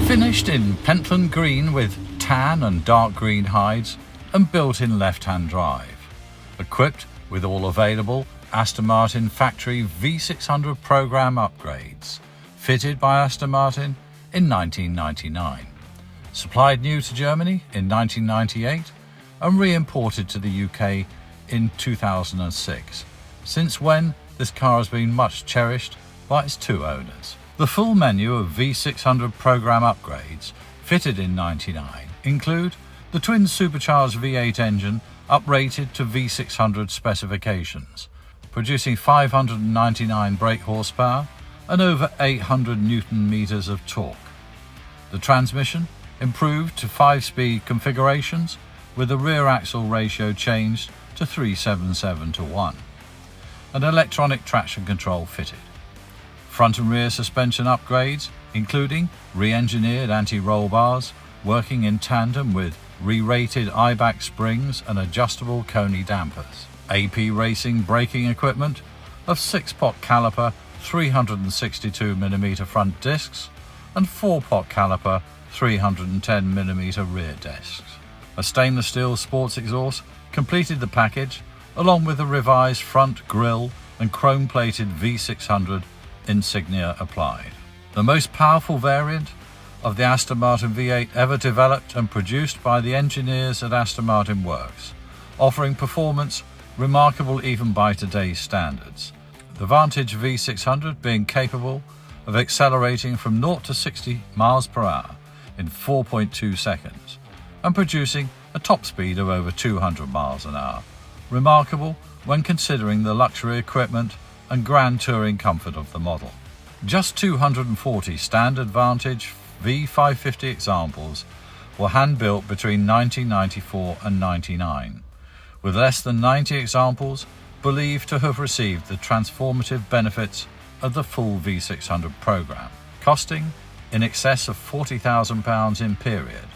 Finished in Pentland Green with tan and dark green hides and built in left-hand drive. Equipped with all available Aston Martin factory V600 program upgrades. Fitted by Aston Martin in 1999. Supplied new to Germany in 1998 and re-imported to the UK in 2006. Since when this car has been much cherished by its two owners. The full menu of V600 program upgrades fitted in '99 include the twin supercharged V8 engine uprated to V600 specifications, producing 599 brake horsepower and over 800 Newton meters of torque. The transmission improved to 5-speed configurations with the rear axle ratio changed to 377:1. An electronic traction control fitted. Front and rear suspension upgrades, including re-engineered anti-roll bars, working in tandem with re-rated IBAC springs and adjustable Coney dampers. AP Racing braking equipment of 6-pot caliper 362mm front discs and 4-pot caliper 310mm rear discs. A stainless steel sports exhaust completed the package, along with a revised front grille and chrome-plated V600 insignia applied. The most powerful variant of the Aston Martin V8 ever developed and produced by the engineers at Aston Martin Works, offering performance remarkable even by today's standards. The Vantage V600 being capable of accelerating from 0 to 60 miles per hour in 4.2 seconds and producing a top speed of over 200 miles an hour. Remarkable when considering the luxury equipment and grand touring comfort of the model. Just 240 standard Vantage V550 examples were hand-built between 1994 and 99, with less than 90 examples believed to have received the transformative benefits of the full V600 program. Costing in excess of £40,000 in period,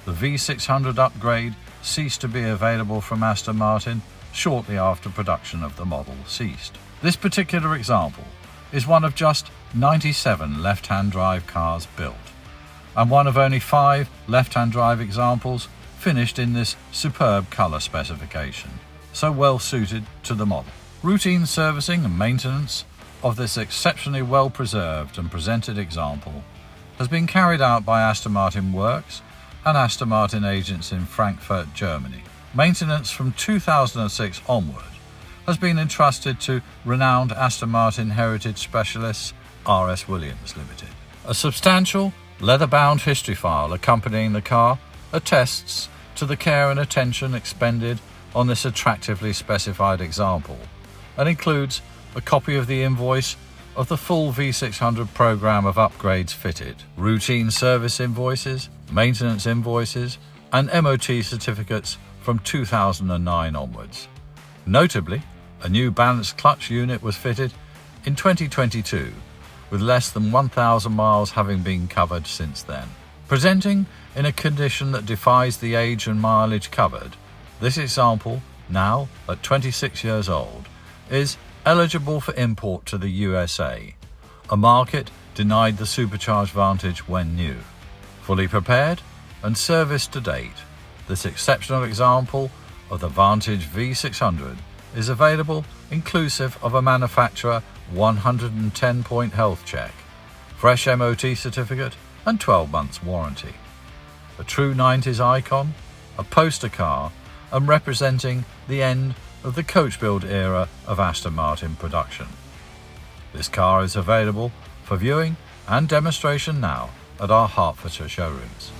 the V600 upgrade ceased to be available from Aston Martin shortly after production of the model ceased. This particular example is one of just 97 left-hand drive cars built, and one of only 5 left-hand drive examples finished in this superb colour specification, so well suited to the model. Routine servicing and maintenance of this exceptionally well preserved and presented example has been carried out by Aston Martin Works and Aston Martin agents in Frankfurt, Germany. Maintenance from 2006 onward has been entrusted to renowned Aston Martin heritage specialists R.S. Williams Limited. A substantial leather-bound history file accompanying the car attests to the care and attention expended on this attractively specified example and includes a copy of the invoice of the full V600 program of upgrades fitted, routine service invoices, maintenance invoices and MOT certificates from 2009 onwards. Notably, a new balanced clutch unit was fitted in 2022, with less than 1,000 miles having been covered since then. Presenting in a condition that defies the age and mileage covered, this example, now at 26 years old, is eligible for import to the USA, a market denied the supercharged Vantage when new. Fully prepared and serviced to date, this exceptional example of the Vantage V600 is available inclusive of a manufacturer 110-point health check, fresh MOT certificate and 12 months warranty. A true 90s icon, a poster car and representing the end of the coach build era of Aston Martin production. This car is available for viewing and demonstration now at our Hertfordshire showrooms.